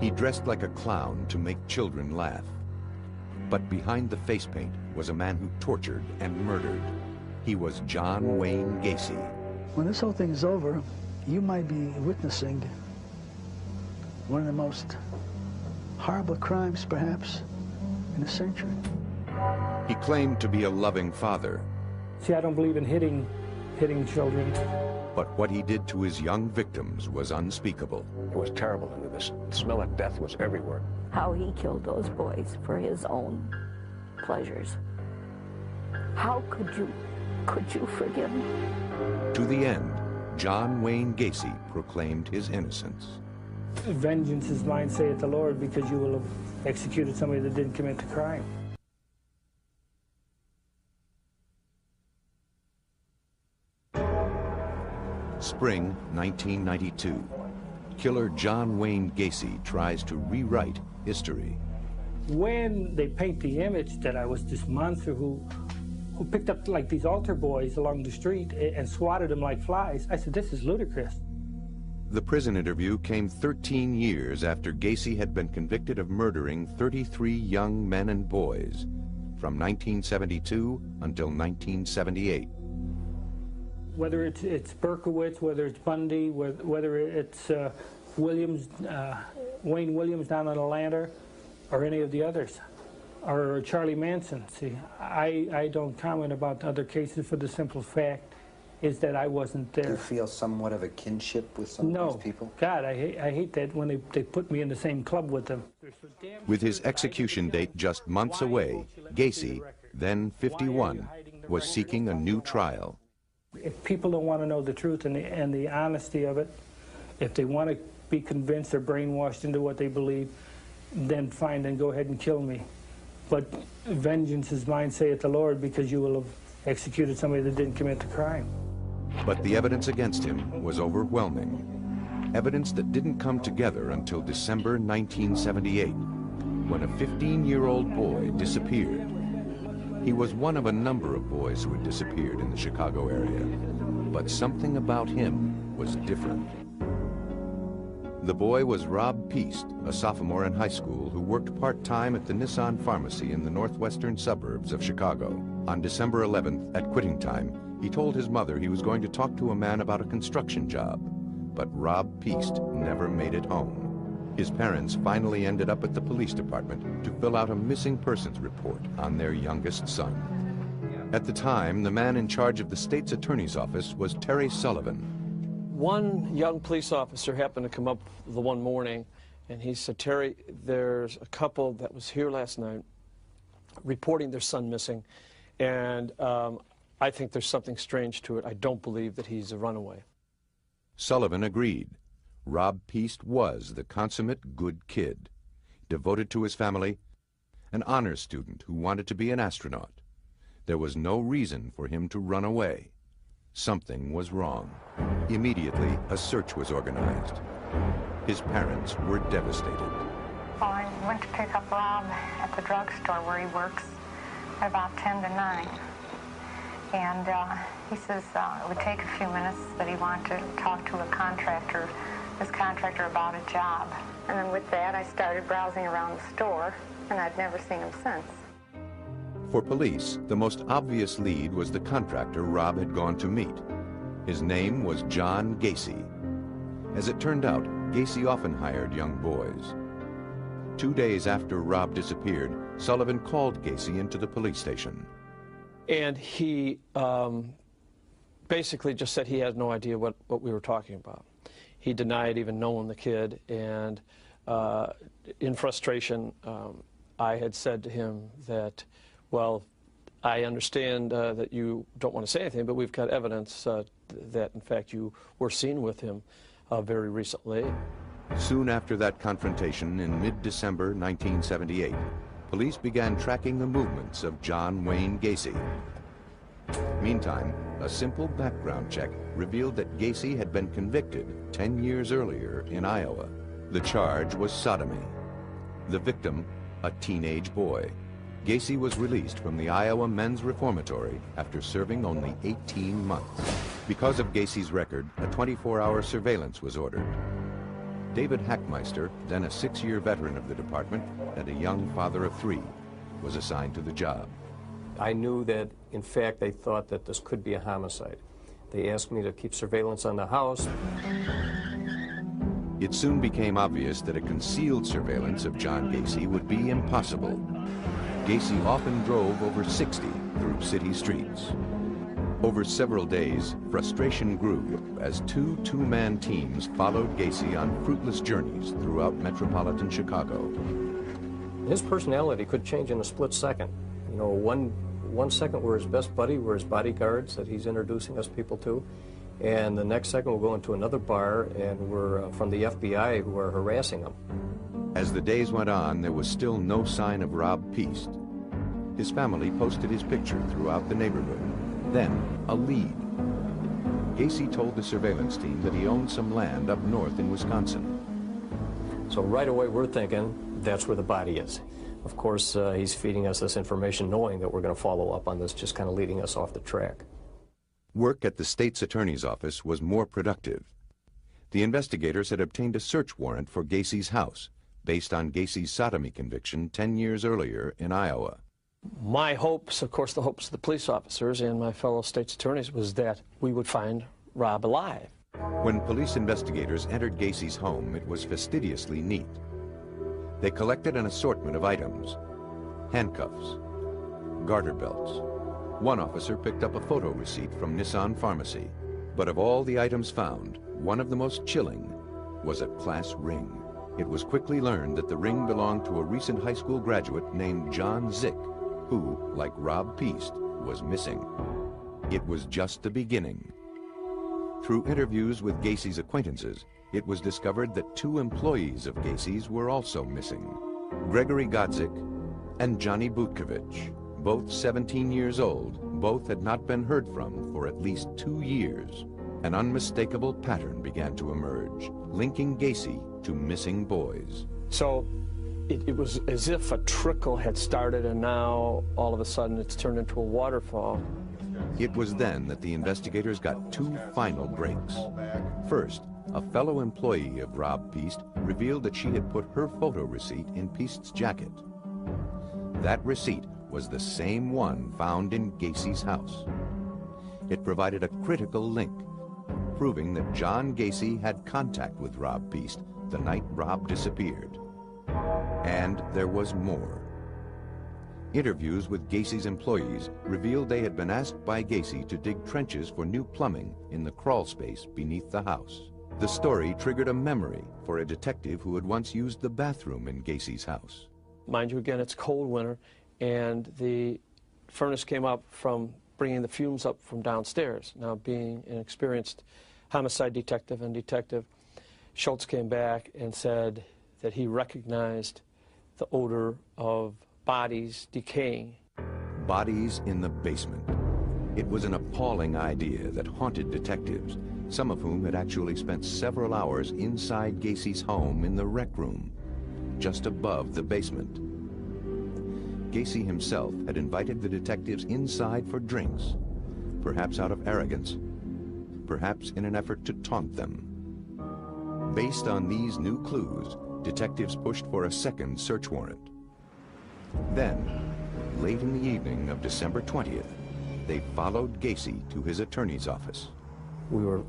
He dressed like a clown to make children laugh. But behind the face paint was a man who tortured and murdered. He was John Wayne Gacy. When this whole thing is over, you might be witnessing one of the most horrible crimes, perhaps, in a century. He claimed to be a loving father. See, I don't believe in hitting children. But what he did to his young victims was unspeakable. It was terrible. The smell of death was everywhere. How he killed those boys for his own pleasures. How could you forgive him? To the end, John Wayne Gacy proclaimed his innocence. Vengeance is mine, saith the Lord, because you will have executed somebody that didn't commit the crime. Spring 1992. Killer John Wayne Gacy tries to rewrite history. When they paint the image that I was this monster who picked up like these altar boys along the street and swatted them like flies, I said, this is ludicrous. The prison interview came 13 years after Gacy had been convicted of murdering 33 young men and boys from 1972 until 1978. Whether it's Berkowitz, whether it's Bundy, whether it's Williams, Wayne Williams down in Atlanta, or any of the others, or Charlie Manson. See, I don't comment about other cases for the simple fact is that I wasn't there. Do you feel somewhat of a kinship with some of these people? God, I hate that when they put me in the same club with them. With his execution date just months away, Gacy, then 51, was seeking a new trial. If people don't want to know the truth and the honesty of it, if they want to be convinced or brainwashed into what they believe, then fine, then go ahead and kill me. But vengeance is mine, saith the Lord, because you will have executed somebody that didn't commit the crime. But the evidence against him was overwhelming. Evidence that didn't come together until December 1978, when a 15-year-old boy disappeared. He was one of a number of boys who had disappeared in the Chicago area, but something about him was different. The boy was Rob Peast, a sophomore in high school who worked part-time at the Nissan pharmacy in the northwestern suburbs of Chicago. On December 11th, at quitting time, he told his mother he was going to talk to a man about a construction job, but Rob Peast never made it home. His parents finally ended up at the police department to fill out a missing persons report on their youngest son. At the time, the man in charge of the state's attorney's office was Terry Sullivan. One young police officer happened to come up the one morning, and he said, Terry, there's a couple that was here last night reporting their son missing, and I think there's something strange to it. I don't believe that he's a runaway. Sullivan agreed. Rob Peast was the consummate good kid, devoted to his family, an honors student who wanted to be an astronaut. There was no reason for him to run away. Something was wrong. Immediately, a search was organized. His parents were devastated. Well, I went to pick up Rob at the drugstore where he works at about 10 to 9. And he says it would take a few minutes, that he wanted to talk to this contractor about a job. And then with that, I started browsing around the store, and I'd never seen him since. For police, the most obvious lead was the contractor Rob had gone to meet. His name was John Gacy. As it turned out, Gacy often hired young boys. 2 days after Rob disappeared, Sullivan called Gacy into the police station. And he basically just said he had no idea what we were talking about. He denied even knowing the kid, and in frustration, I had said to him that, well, I understand that you don't want to say anything, but we've got evidence that, in fact, you were seen with him very recently. Soon after that confrontation in mid-December 1978, police began tracking the movements of John Wayne Gacy. Meantime, a simple background check revealed that Gacy had been convicted 10 years earlier in Iowa. The charge was sodomy. The victim, a teenage boy. Gacy was released from the Iowa Men's Reformatory after serving only 18 months. Because of Gacy's record, a 24-hour surveillance was ordered. David Hackmeister, then a 6-year veteran of the department and a young father of 3, was assigned to the job. I knew that, in fact, they thought that this could be a homicide. They asked me to keep surveillance on the house. It soon became obvious that a concealed surveillance of John Gacy would be impossible. Gacy often drove over 60 through city streets. Over several days, frustration grew as 2 two-man teams followed Gacy on fruitless journeys throughout metropolitan Chicago. His personality could change in a split second. You know, one second we're his best buddy, we're his bodyguards that he's introducing us people to, and the next second we'll go into another bar and we're from the FBI who are harassing him. As the days went on, there was still no sign of Rob Piest. His family posted his picture throughout the neighborhood. Then, a lead. Gacy told the surveillance team that he owned some land up north in Wisconsin. So right away we're thinking that's where the body is. Of course, he's feeding us this information knowing that we're going to follow up on this, just kind of leading us off the track. Work at the state's attorney's office was more productive. The investigators had obtained a search warrant for Gacy's house, based on Gacy's sodomy conviction 10 years earlier in Iowa. My hopes, of course the hopes of the police officers and my fellow state's attorneys, was that we would find Rob alive. When police investigators entered Gacy's home, it was fastidiously neat. They collected an assortment of items: handcuffs, garter belts. One officer picked up a photo receipt from Nissan Pharmacy. But of all the items found, one of the most chilling was a class ring. It was quickly learned that the ring belonged to a recent high school graduate named John Zick, who, like Rob Piest, was missing. It was just the beginning. Through interviews with Gacy's acquaintances, it was discovered that 2 employees of Gacy's were also missing: Gregory Godzik and Johnny Butkovich. Both 17 years old, both had not been heard from for at least 2 years. An unmistakable pattern began to emerge, linking Gacy to missing boys. So it was as if a trickle had started and now all of a sudden it's turned into a waterfall. It was then that the investigators got 2 final breaks. First, a fellow employee of Rob Piest revealed that she had put her photo receipt in Piest's jacket. That receipt was the same one found in Gacy's house. It provided a critical link, proving that John Gacy had contact with Rob Piest the night Rob disappeared. And there was more. Interviews with Gacy's employees revealed they had been asked by Gacy to dig trenches for new plumbing in the crawl space beneath the house. The story triggered a memory for a detective who had once used the bathroom in Gacy's house. Mind you, again, it's cold winter, and the furnace came up from bringing the fumes up from downstairs. Now, being an experienced homicide detective and Detective Schultz came back and said that he recognized the odor of bodies decaying. Bodies in the basement. It was an appalling idea that haunted detectives, some of whom had actually spent several hours inside Gacy's home in the rec room, just above the basement. Gacy himself had invited the detectives inside for drinks, perhaps out of arrogance, perhaps in an effort to taunt them. Based on these new clues, detectives pushed for a second search warrant. Then, late in the evening of December 20th, they followed Gacy to his attorney's office. We were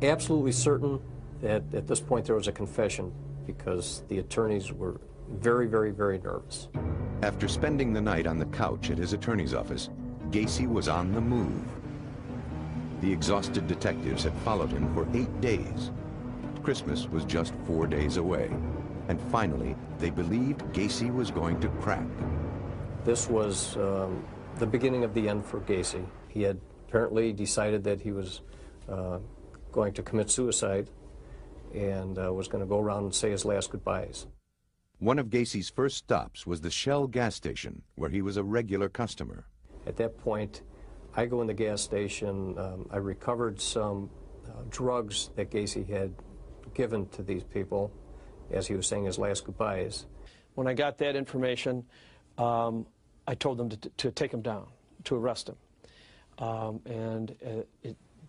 absolutely certain that at this point there was a confession because the attorneys were very, very, very nervous. After spending the night on the couch at his attorney's office, Gacy was on the move. The exhausted detectives had followed him for 8 days. Christmas was just 4 days away. And finally, they believed Gacy was going to crack. This was the beginning of the end for Gacy. He had apparently decided that he was going to commit suicide and was going to go around and say his last goodbyes. One of Gacy's first stops was the Shell gas station, where he was a regular customer. At that point, I go in the gas station. I recovered some drugs that Gacy had given to these people as he was saying his last goodbyes. When I got that information, I told them to take him down, to arrest him.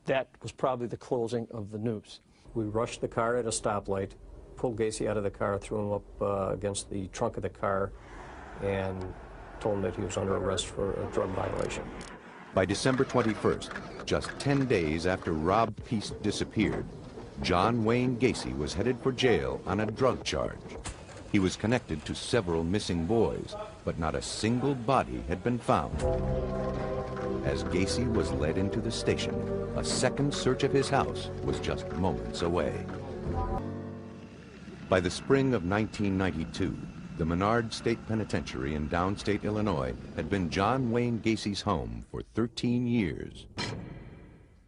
That was probably the closing of the news. We rushed the car at a stoplight, pulled Gacy out of the car, threw him up against the trunk of the car, and told him that he was under arrest for a drug violation. By December 21st, just 10 days after Rob Peace disappeared, John Wayne Gacy was headed for jail on a drug charge. He was connected to several missing boys, but not a single body had been found. As Gacy was led into the station, a second search of his house was just moments away. By the spring of 1992, the Menard State Penitentiary in downstate Illinois had been John Wayne Gacy's home for 13 years.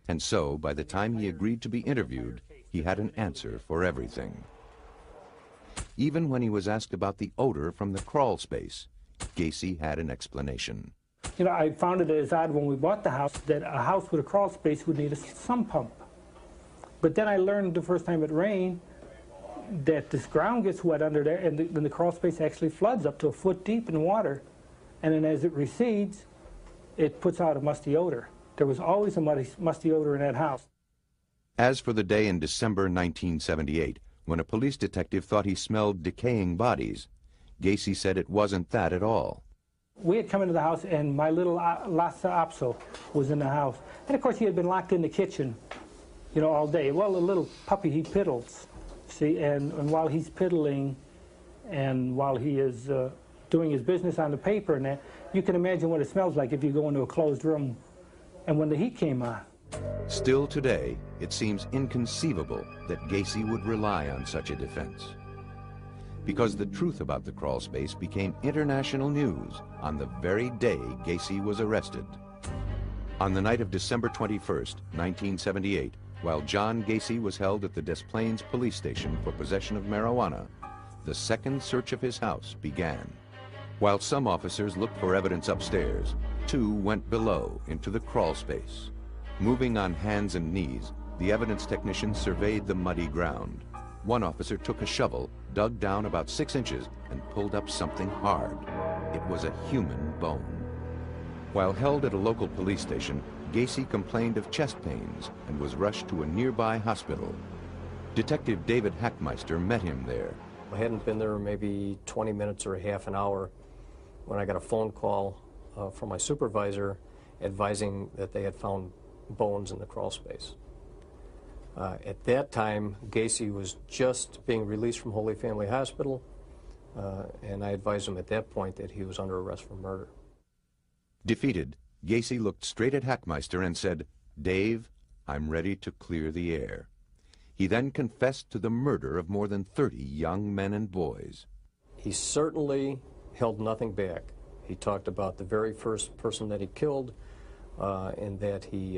And so, by the time he agreed to be interviewed, he had an answer for everything. Even when he was asked about the odor from the crawl space, Gacy had an explanation. You know, I found it as odd when we bought the house that a house with a crawl space would need a sump pump. But then I learned the first time it rained that this ground gets wet under there, and then the crawl space actually floods up to a foot deep in water. And then as it recedes, it puts out a musty odor. There was always a musty odor in that house. As for the day in December 1978, when a police detective thought he smelled decaying bodies, Gacy said it wasn't that at all. We had come into the house, and my little Lhasa Apso was in the house. And of course, he had been locked in the kitchen, you know, all day. Well, the little puppy, he piddles, see, and while he's piddling and while he is doing his business on the paper and that, you can imagine what it smells like if you go into a closed room and when the heat came on. Still today, it seems inconceivable that Gacy would rely on such a defense. Because the truth about the crawl space became international news on the very day Gacy was arrested. On the night of December 21st, 1978, while John Gacy was held at the Des Plaines police station for possession of marijuana, the second search of his house began. While some officers looked for evidence upstairs, two went below into the crawl space. Moving on hands and knees, the evidence technicians surveyed the muddy ground. One officer took a shovel, dug down about 6 inches, and pulled up something hard. It was a human bone. While held at a local police station, Gacy complained of chest pains and was rushed to a nearby hospital. Detective David Hackmeister met him there. I hadn't been there maybe 20 minutes or a half an hour when I got a phone call from my supervisor advising that they had found bones in the crawl space. At that time, Gacy was just being released from Holy Family Hospital, and I advised him at that point that he was under arrest for murder. Defeated, Gacy looked straight at Hackmeister and said, "Dave, I'm ready to clear the air." He then confessed to the murder of more than 30 young men and boys. He certainly held nothing back. He talked about the very first person that he killed, and that he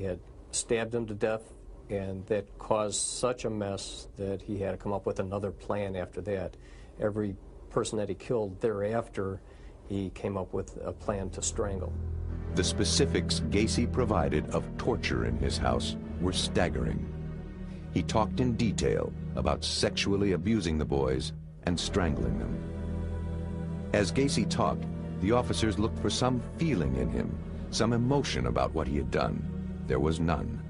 had stabbed him to death, and that caused such a mess that he had to come up with another plan after that. Every person that he killed thereafter, he came up with a plan to strangle. The specifics Gacy provided of torture in his house were staggering. He talked in detail about sexually abusing the boys and strangling them. As Gacy talked, the officers looked for some feeling in him, some emotion about what he had done. There was none.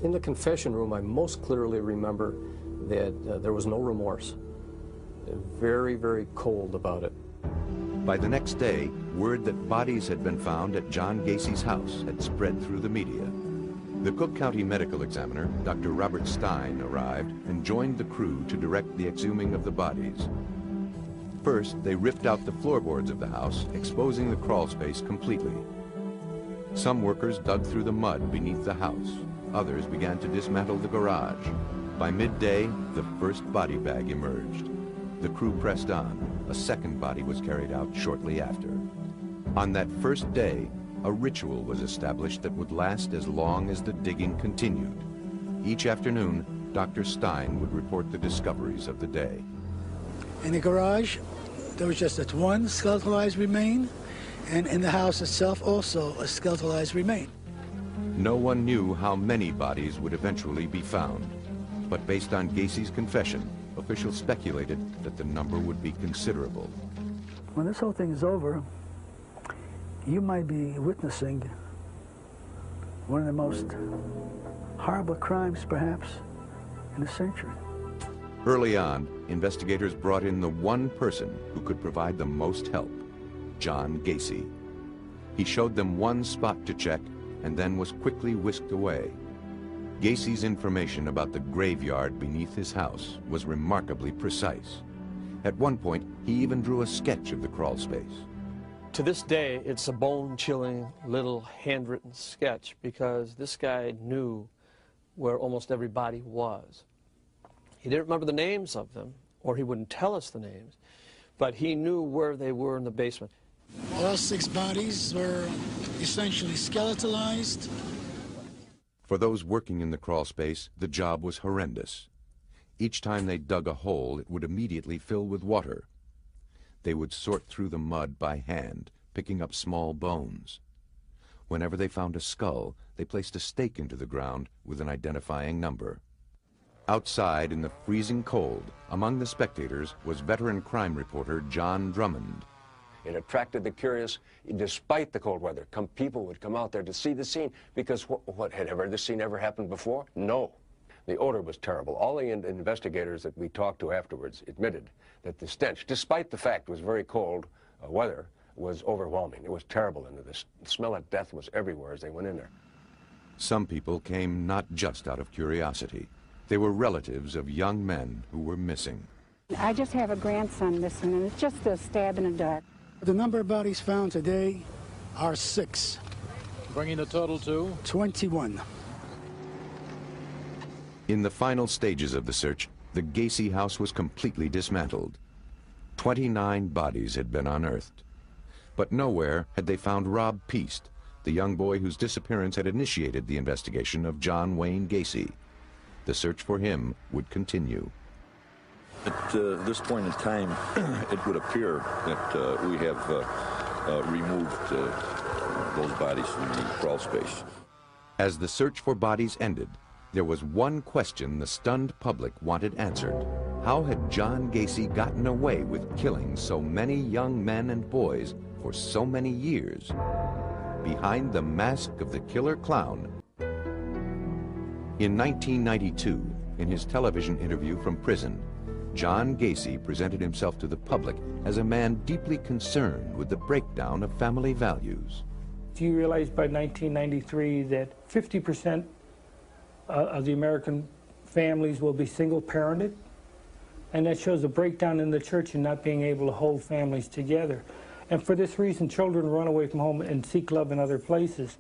In the confession room, I most clearly remember that there was no remorse. Very, very cold about it. By the next day, word that bodies had been found at John Gacy's house had spread through the media. The Cook County medical examiner, Dr. Robert Stein, arrived and joined the crew to direct the exhuming of the bodies. First, they ripped out the floorboards of the house, exposing the crawl space completely. Some workers dug through the mud beneath the house. Others began to dismantle the garage. By midday, the first body bag emerged. The crew pressed on. A second body was carried out shortly after. On that first day, a ritual was established that would last as long as the digging continued. Each afternoon, Dr. Stein would report the discoveries of the day. In the garage, there was just that one skeletalized remain, and in the house itself also a skeletalized remain. No one knew how many bodies would eventually be found, but based on Gacy's confession, officials speculated that the number would be considerable. When this whole thing is over, you might be witnessing one of the most horrible crimes, perhaps, in a century. Early on, investigators brought in the one person who could provide the most help, John Gacy. He showed them one spot to check and then was quickly whisked away. Gacy's information about the graveyard beneath his house was remarkably precise. At one point, he even drew a sketch of the crawl space. To this day, it's a bone-chilling little handwritten sketch because this guy knew where almost every body was. He didn't remember the names of them, or he wouldn't tell us the names, but he knew where they were in the basement. All 6 bodies were essentially skeletalized. For those working in the crawl space, the job was horrendous. Each time they dug a hole, it would immediately fill with water. They would sort through the mud by hand, picking up small bones. Whenever they found a skull, they placed a stake into the ground with an identifying number. Outside in the freezing cold, among the spectators was veteran crime reporter John Drummond. It attracted the curious, despite the cold weather. People would come out there to see the scene because what had this scene ever happened before? No. The odor was terrible. All the investigators that we talked to afterwards admitted that the stench, despite the fact it was very cold weather, was overwhelming. It was terrible in there. The smell of death was everywhere as they went in there. Some people came not just out of curiosity. They were relatives of young men who were missing. I just have a grandson missing, and it's just a stab in the dark. The number of bodies found today are 6. Bringing the total to? 21. In the final stages of the search, the Gacy house was completely dismantled. 29 bodies had been unearthed. But nowhere had they found Rob Peast, the young boy whose disappearance had initiated the investigation of John Wayne Gacy. The search for him would continue. At this point in time, it would appear that we have removed those bodies from the crawl space. As the search for bodies ended, there was one question the stunned public wanted answered. How had John Gacy gotten away with killing so many young men and boys for so many years? Behind the mask of the killer clown. In 1992, in his television interview from prison, John Gacy presented himself to the public as a man deeply concerned with the breakdown of family values. Do you realize by 1993 that 50% of the American families will be single-parented? And that shows a breakdown in the church and not being able to hold families together. And for this reason, children run away from home and seek love in other places.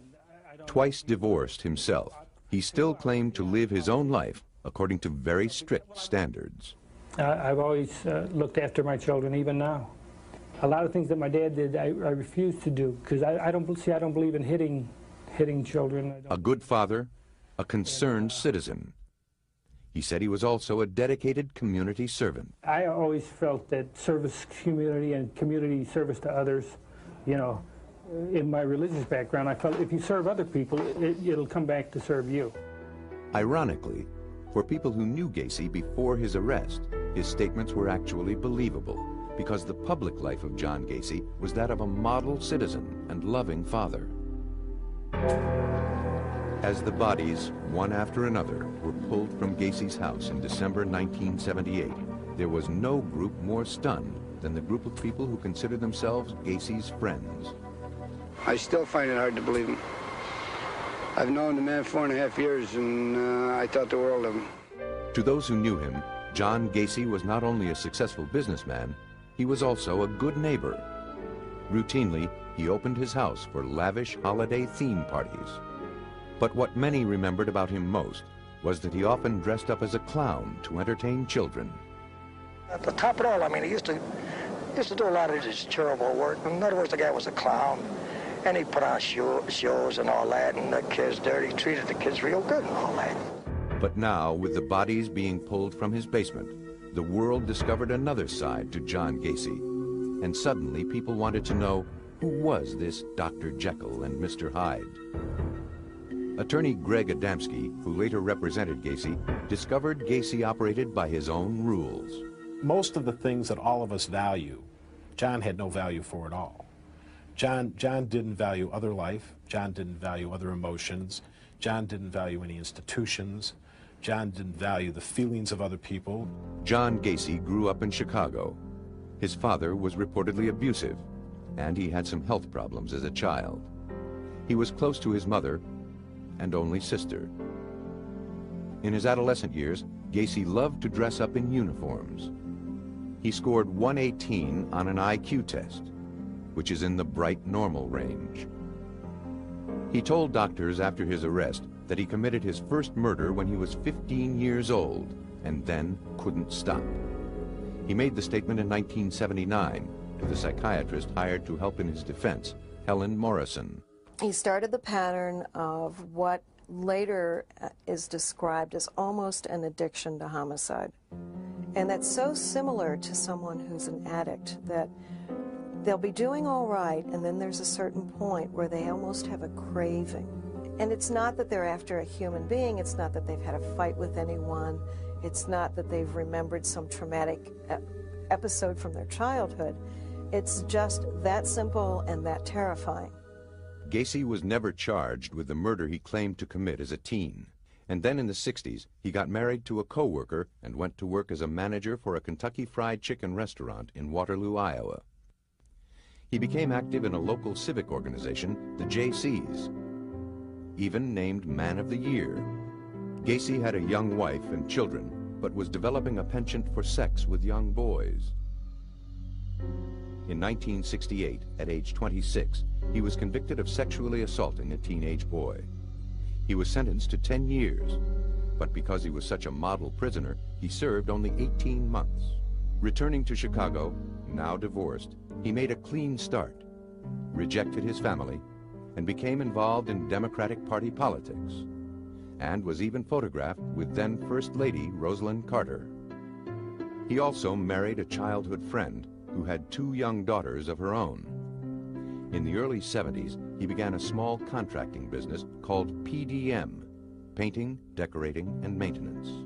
Twice divorced himself, he still claimed to live his own life according to very strict standards. I've always looked after my children, even now. A lot of things that my dad did, I refuse to do, because I don't believe in hitting children. A good father, a concerned citizen. He said he was also a dedicated community servant. I always felt that service community and community service to others, you know, in my religious background, I felt if you serve other people, it'll come back to serve you. Ironically, for people who knew Gacy before his arrest, his statements were actually believable because the public life of John Gacy was that of a model citizen and loving father. As the bodies, one after another, were pulled from Gacy's house in December 1978, there was no group more stunned than the group of people who consider themselves Gacy's friends. I still find it hard to believe him. I've known the man 4.5 years, and I thought the world of him. To those who knew him, John Gacy was not only a successful businessman, he was also a good neighbor. Routinely, he opened his house for lavish holiday theme parties. But what many remembered about him most was that he often dressed up as a clown to entertain children. At the top of it all, I mean, he used to do a lot of his charitable work. In other words, the guy was a clown, and he put on shows and all that, and the kids there, he treated the kids real good and all that. But now, with the bodies being pulled from his basement, the world discovered another side to John Gacy. And suddenly, people wanted to know, who was this Dr. Jekyll and Mr. Hyde? Attorney Greg Adamski, who later represented Gacy, discovered Gacy operated by his own rules. Most of the things that all of us value, John had no value for at all. John didn't value other life. John didn't value other emotions. John didn't value any institutions. John didn't value the feelings of other people. John Gacy grew up in Chicago. His father was reportedly abusive, and he had some health problems as a child. He was close to his mother and only sister. In his adolescent years, Gacy loved to dress up in uniforms. He scored 118 on an IQ test, which is in the bright normal range. He told doctors after his arrest that he committed his first murder when he was 15 years old and then couldn't stop. He made the statement in 1979 to the psychiatrist hired to help in his defense, Helen Morrison. He started the pattern of what later is described as almost an addiction to homicide. And that's so similar to someone who's an addict that they'll be doing all right, and then there's a certain point where they almost have a craving. And it's not that they're after a human being, it's not that they've had a fight with anyone, it's not that they've remembered some traumatic episode from their childhood. It's just that simple and that terrifying. Gacy was never charged with the murder he claimed to commit as a teen. And then in the 60s, he got married to a co-worker and went to work as a manager for a Kentucky Fried Chicken restaurant in Waterloo, Iowa. He became active in a local civic organization, the Jaycees, even named Man of the Year. Gacy had a young wife and children, but was developing a penchant for sex with young boys. In 1968, at age 26, he was convicted of sexually assaulting a teenage boy. He was sentenced to 10 years, but because he was such a model prisoner, he served only 18 months. Returning to Chicago, now divorced, he made a clean start, rejected his family, and became involved in Democratic Party politics, and was even photographed with then First Lady Rosalynn Carter. He also married a childhood friend who had 2 young daughters of her own. In the early 70s, he began a small contracting business called PDM, Painting, Decorating, and Maintenance.